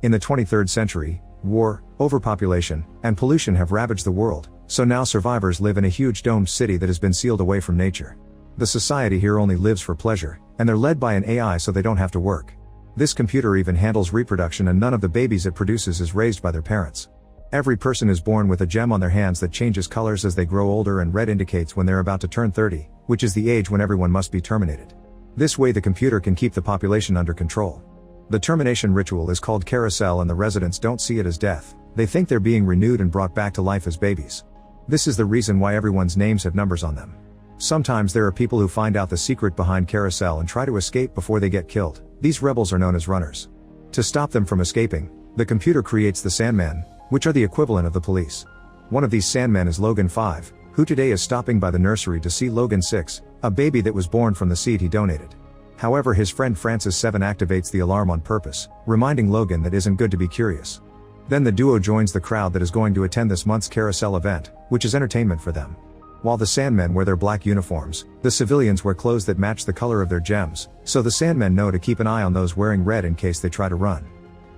In the 23rd century, war, overpopulation, and pollution have ravaged the world, so now survivors live in a huge domed city that has been sealed away from nature. The society here only lives for pleasure, and they're led by an AI so they don't have to work. This computer even handles reproduction, and none of the babies it produces is raised by their parents. Every person is born with a gem on their hands that changes colors as they grow older, and red indicates when they're about to turn 30, which is the age when everyone must be terminated. This way the computer can keep the population under control. The termination ritual is called carousel, and the residents don't see it as death. They think they're being renewed and brought back to life as babies. This is the reason why everyone's names have numbers on them. Sometimes there are people who find out the secret behind carousel and try to escape before they get killed. These rebels are known as runners. To stop them from escaping, the computer creates the Sandmen, which are the equivalent of the police. One of these Sandmen is Logan 5, who today is stopping by the nursery to see Logan 6, a baby that was born from the seed he donated. However, his friend Francis 7 activates the alarm on purpose, reminding Logan that isn't good to be curious. Then the duo joins the crowd that is going to attend this month's carousel event, which is entertainment for them. While the Sandmen wear their black uniforms, the civilians wear clothes that match the color of their gems, so the Sandmen know to keep an eye on those wearing red in case they try to run.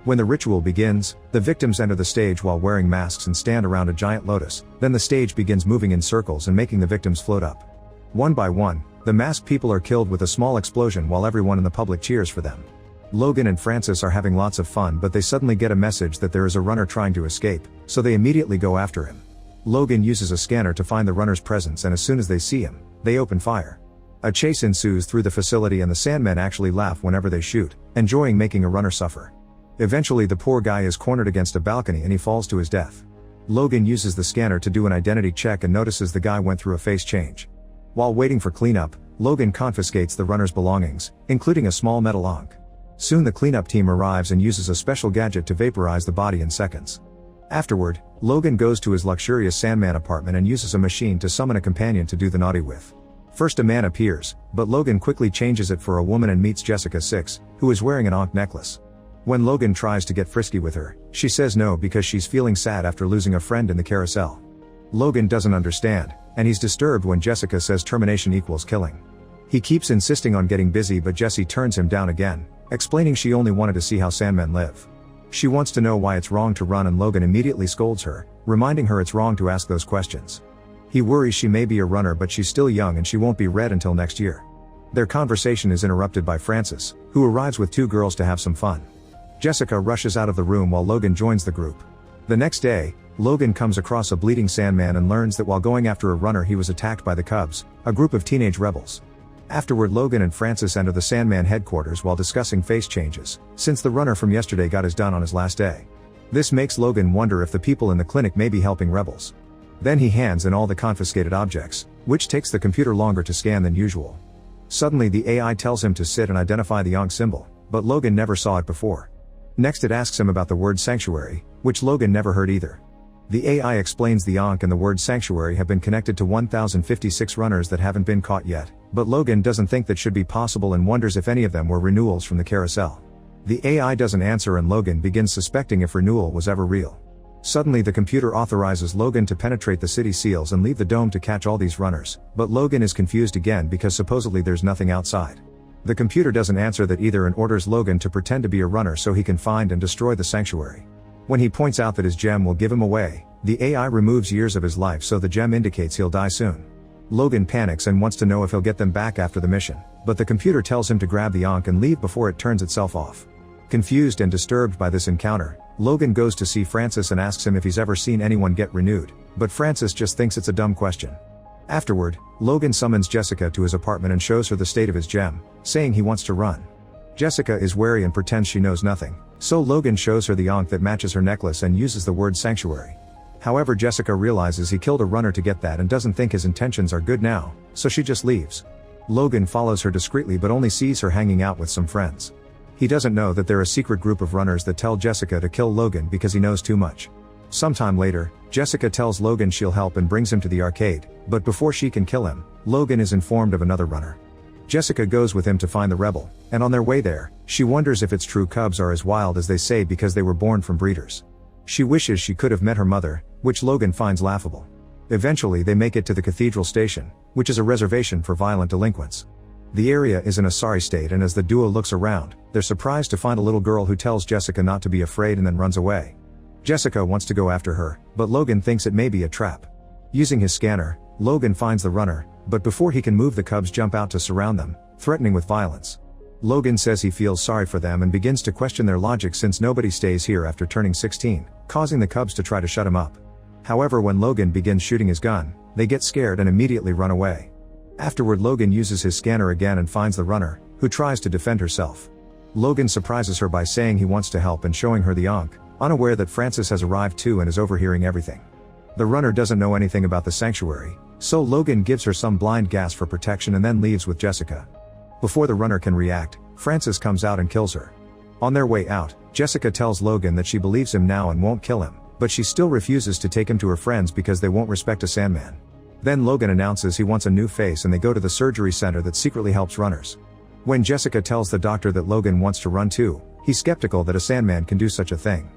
When the ritual begins, the victims enter the stage while wearing masks and stand around a giant lotus. Then the stage begins moving in circles and making the victims float up. One by one, the masked people are killed with a small explosion while everyone in the public cheers for them. Logan and Francis are having lots of fun, but they suddenly get a message that there is a runner trying to escape, so they immediately go after him. Logan uses a scanner to find the runner's presence, and as soon as they see him, they open fire. A chase ensues through the facility, and the Sandmen actually laugh whenever they shoot, enjoying making a runner suffer. Eventually the poor guy is cornered against a balcony and he falls to his death. Logan uses the scanner to do an identity check and notices the guy went through a face change. While waiting for cleanup, Logan confiscates the runner's belongings, including a small metal ankh. Soon the cleanup team arrives and uses a special gadget to vaporize the body in seconds. Afterward, Logan goes to his luxurious Sandman apartment and uses a machine to summon a companion to do the naughty with. First a man appears, but Logan quickly changes it for a woman and meets Jessica 6, who is wearing an ankh necklace. When Logan tries to get frisky with her, she says no because she's feeling sad after losing a friend in the carousel. Logan doesn't understand, and he's disturbed when Jessica says termination equals killing. He keeps insisting on getting busy, but Jessie turns him down again, explaining she only wanted to see how Sandmen live. She wants to know why it's wrong to run, and Logan immediately scolds her, reminding her it's wrong to ask those questions. He worries she may be a runner, but she's still young and she won't be red until next year. Their conversation is interrupted by Francis, who arrives with 2 girls to have some fun. Jessica rushes out of the room while Logan joins the group. The next day, Logan comes across a bleeding Sandman and learns that while going after a runner he was attacked by the Cubs, a group of teenage rebels. Afterward, Logan and Francis enter the Sandman headquarters while discussing face changes, since the runner from yesterday got his done on his last day. This makes Logan wonder if the people in the clinic may be helping rebels. Then he hands in all the confiscated objects, which takes the computer longer to scan than usual. Suddenly the AI tells him to sit and identify the ankh symbol, but Logan never saw it before. Next it asks him about the word sanctuary, which Logan never heard either. The AI explains the ankh and the word sanctuary have been connected to 1056 runners that haven't been caught yet, but Logan doesn't think that should be possible and wonders if any of them were renewals from the carousel. The AI doesn't answer and Logan begins suspecting if renewal was ever real. Suddenly the computer authorizes Logan to penetrate the city seals and leave the dome to catch all these runners, but Logan is confused again because supposedly there's nothing outside. The computer doesn't answer that either and orders Logan to pretend to be a runner so he can find and destroy the sanctuary. When he points out that his gem will give him away, the AI removes years of his life so the gem indicates he'll die soon. Logan panics and wants to know if he'll get them back after the mission, but the computer tells him to grab the ankh and leave before it turns itself off. Confused and disturbed by this encounter, Logan goes to see Francis and asks him if he's ever seen anyone get renewed, but Francis just thinks it's a dumb question. Afterward, Logan summons Jessica to his apartment and shows her the state of his gem, saying he wants to run. Jessica is wary and pretends she knows nothing, so Logan shows her the ankh that matches her necklace and uses the word sanctuary. However, Jessica realizes he killed a runner to get that and doesn't think his intentions are good now, so she just leaves. Logan follows her discreetly but only sees her hanging out with some friends. He doesn't know that they're a secret group of runners that tell Jessica to kill Logan because he knows too much. Sometime later, Jessica tells Logan she'll help and brings him to the arcade, but before she can kill him, Logan is informed of another runner. Jessica goes with him to find the rebel, and on their way there, she wonders if it's true Cubs are as wild as they say because they were born from breeders. She wishes she could have met her mother, which Logan finds laughable. Eventually they make it to the Cathedral Station, which is a reservation for violent delinquents. The area is in a sorry state, and as the duo looks around, they're surprised to find a little girl who tells Jessica not to be afraid and then runs away. Jessica wants to go after her, but Logan thinks it may be a trap. Using his scanner, Logan finds the runner, but before he can move, the cubs jump out to surround them, threatening with violence. Logan says he feels sorry for them and begins to question their logic since nobody stays here after turning 16, causing the cubs to try to shut him up. However, when Logan begins shooting his gun, they get scared and immediately run away. Afterward, Logan uses his scanner again and finds the runner, who tries to defend herself. Logan surprises her by saying he wants to help and showing her the Ankh, unaware that Francis has arrived too and is overhearing everything. The runner doesn't know anything about the sanctuary, so Logan gives her some blind gas for protection and then leaves with Jessica. Before the runner can react, Francis comes out and kills her. On their way out, Jessica tells Logan that she believes him now and won't kill him, but she still refuses to take him to her friends because they won't respect a Sandman. Then Logan announces he wants a new face and they go to the surgery center that secretly helps runners. When Jessica tells the doctor that Logan wants to run too, he's skeptical that a Sandman can do such a thing.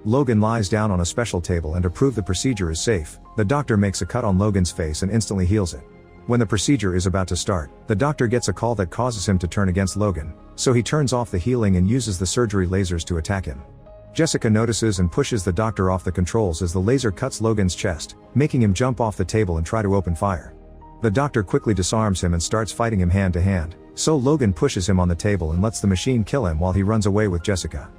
Logan lies down on a special table, and to prove the procedure is safe, the doctor makes a cut on Logan's face and instantly heals it. When the procedure is about to start, the doctor gets a call that causes him to turn against Logan, so he turns off the healing and uses the surgery lasers to attack him. Jessica notices and pushes the doctor off the controls as the laser cuts Logan's chest, making him jump off the table and try to open fire. The doctor quickly disarms him and starts fighting him hand to hand, so Logan pushes him on the table and lets the machine kill him while he runs away with Jessica.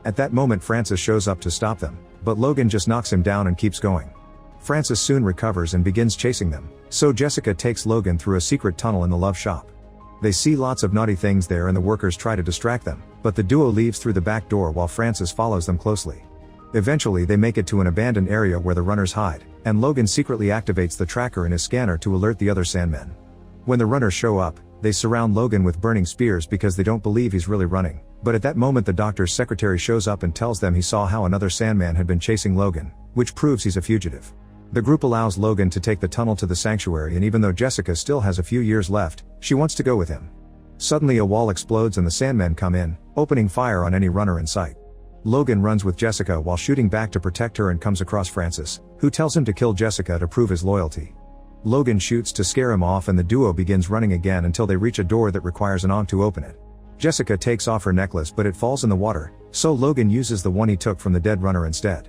At that moment, Francis shows up to stop them, but Logan just knocks him down and keeps going. Francis soon recovers and begins chasing them, so Jessica takes Logan through a secret tunnel in the love shop. They see lots of naughty things there and the workers try to distract them, but the duo leaves through the back door while Francis follows them closely. Eventually they make it to an abandoned area where the runners hide, and Logan secretly activates the tracker in his scanner to alert the other Sandmen. When the runners show up, they surround Logan with burning spears because they don't believe he's really running, but at that moment the doctor's secretary shows up and tells them he saw how another Sandman had been chasing Logan, which proves he's a fugitive. The group allows Logan to take the tunnel to the sanctuary, and even though Jessica still has a few years left, she wants to go with him. Suddenly a wall explodes and the Sandmen come in, opening fire on any runner in sight. Logan runs with Jessica while shooting back to protect her and comes across Francis, who tells him to kill Jessica to prove his loyalty. Logan shoots to scare him off and the duo begins running again until they reach a door that requires an Ankh to open it. Jessica takes off her necklace but it falls in the water, so Logan uses the one he took from the dead runner instead.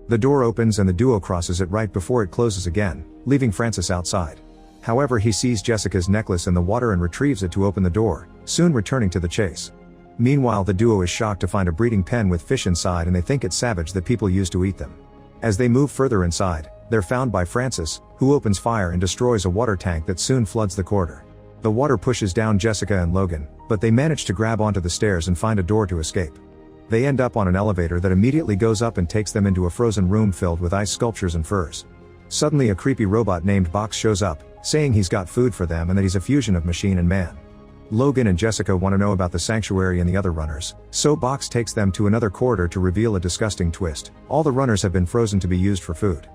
The door opens and the duo crosses it right before it closes again, leaving Francis outside. However, he sees Jessica's necklace in the water and retrieves it to open the door, soon returning to the chase. Meanwhile, the duo is shocked to find a breeding pen with fish inside and they think it's savage that people use to eat them. As they move further inside, they're found by Francis, who opens fire and destroys a water tank that soon floods the corridor. The water pushes down Jessica and Logan, but they manage to grab onto the stairs and find a door to escape. They end up on an elevator that immediately goes up and takes them into a frozen room filled with ice sculptures and furs. Suddenly a creepy robot named Box shows up, saying he's got food for them and that he's a fusion of machine and man. Logan and Jessica want to know about the sanctuary and the other runners, so Box takes them to another corridor to reveal a disgusting twist. All the runners have been frozen to be used for food.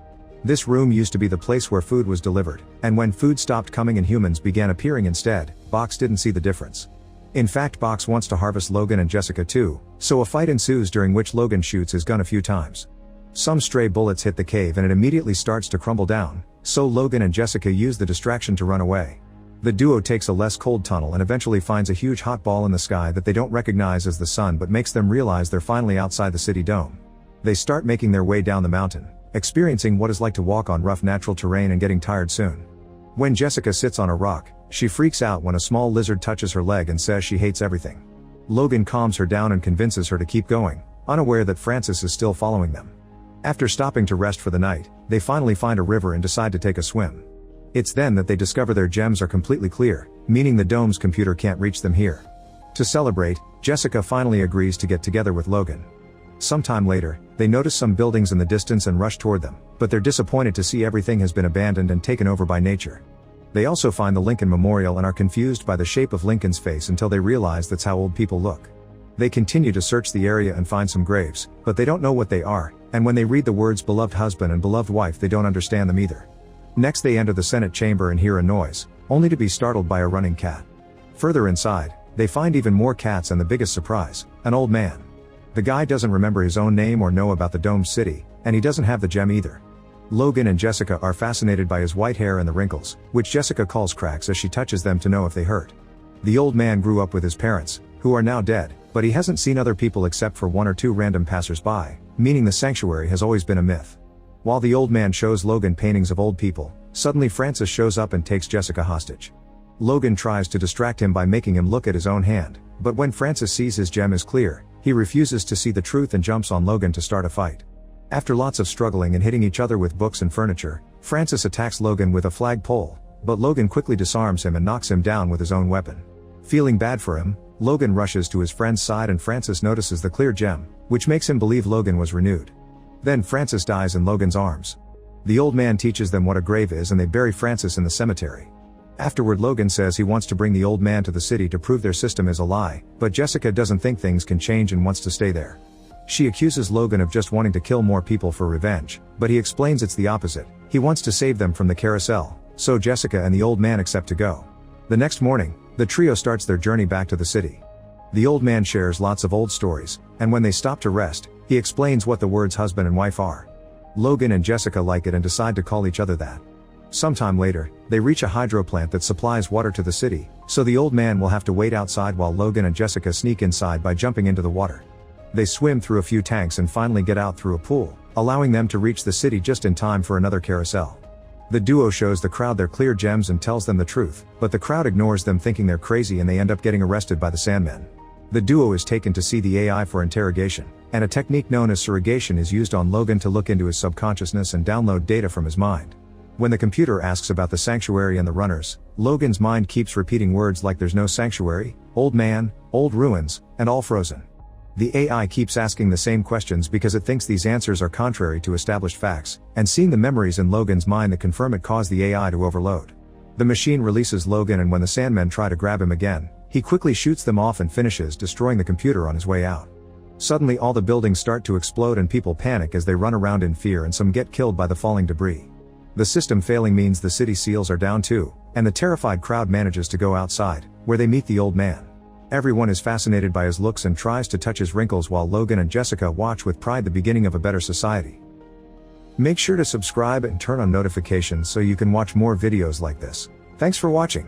This room used to be the place where food was delivered, and when food stopped coming and humans began appearing instead, Box didn't see the difference. In fact, Box wants to harvest Logan and Jessica too, so a fight ensues during which Logan shoots his gun a few times. Some stray bullets hit the cave and it immediately starts to crumble down, so Logan and Jessica use the distraction to run away. The duo takes a less cold tunnel and eventually finds a huge hot ball in the sky that they don't recognize as the sun, but makes them realize they're finally outside the city dome. They start making their way down the mountain, experiencing what it's like to walk on rough natural terrain and getting tired soon. When Jessica sits on a rock, she freaks out when a small lizard touches her leg and says she hates everything. Logan calms her down and convinces her to keep going, unaware that Francis is still following them. After stopping to rest for the night, they finally find a river and decide to take a swim. It's then that they discover their gems are completely clear, meaning the dome's computer can't reach them here. To celebrate, Jessica finally agrees to get together with Logan. Sometime later, they notice some buildings in the distance and rush toward them, but they're disappointed to see everything has been abandoned and taken over by nature. They also find the Lincoln Memorial and are confused by the shape of Lincoln's face until they realize that's how old people look. They continue to search the area and find some graves, but they don't know what they are, and when they read the words beloved husband and beloved wife they don't understand them either. Next they enter the Senate chamber and hear a noise, only to be startled by a running cat. Further inside, they find even more cats and the biggest surprise, an old man. The guy doesn't remember his own name or know about the domed city, and he doesn't have the gem either. Logan and Jessica are fascinated by his white hair and the wrinkles, which Jessica calls cracks as she touches them to know if they hurt. The old man grew up with his parents, who are now dead, but he hasn't seen other people except for 1 or 2 random passers-by, meaning the sanctuary has always been a myth. While the old man shows Logan paintings of old people, suddenly Francis shows up and takes Jessica hostage. Logan tries to distract him by making him look at his own hand, but when Francis sees his gem is clear, he refuses to see the truth and jumps on Logan to start a fight. After lots of struggling and hitting each other with books and furniture, Francis attacks Logan with a flagpole, but Logan quickly disarms him and knocks him down with his own weapon. Feeling bad for him, Logan rushes to his friend's side and Francis notices the clear gem, which makes him believe Logan was renewed. Then Francis dies in Logan's arms. The old man teaches them what a grave is and they bury Francis in the cemetery. Afterward, Logan says he wants to bring the old man to the city to prove their system is a lie, but Jessica doesn't think things can change and wants to stay there. She accuses Logan of just wanting to kill more people for revenge, but he explains it's the opposite. He wants to save them from the carousel, so Jessica and the old man accept to go. The next morning, the trio starts their journey back to the city. The old man shares lots of old stories, and when they stop to rest, he explains what the words husband and wife are. Logan and Jessica like it and decide to call each other that. Sometime later, they reach a hydro plant that supplies water to the city, so the old man will have to wait outside while Logan and Jessica sneak inside by jumping into the water. They swim through a few tanks and finally get out through a pool, allowing them to reach the city just in time for another carousel. The duo shows the crowd their clear gems and tells them the truth, but the crowd ignores them thinking they're crazy and they end up getting arrested by the Sandmen. The duo is taken to see the AI for interrogation, and a technique known as surrogation is used on Logan to look into his subconsciousness and download data from his mind. When the computer asks about the sanctuary and the runners, Logan's mind keeps repeating words like there's no sanctuary, old man, old ruins, and all frozen. The AI keeps asking the same questions because it thinks these answers are contrary to established facts, and seeing the memories in Logan's mind that confirm it cause the AI to overload. The machine releases Logan and when the Sandmen try to grab him again, he quickly shoots them off and finishes destroying the computer on his way out. Suddenly all the buildings start to explode and people panic as they run around in fear and some get killed by the falling debris. The system failing means the city seals are down too, and the terrified crowd manages to go outside, where they meet the old man. Everyone is fascinated by his looks and tries to touch his wrinkles while Logan and Jessica watch with pride the beginning of a better society. Make sure to subscribe and turn on notifications so you can watch more videos like this. Thanks for watching.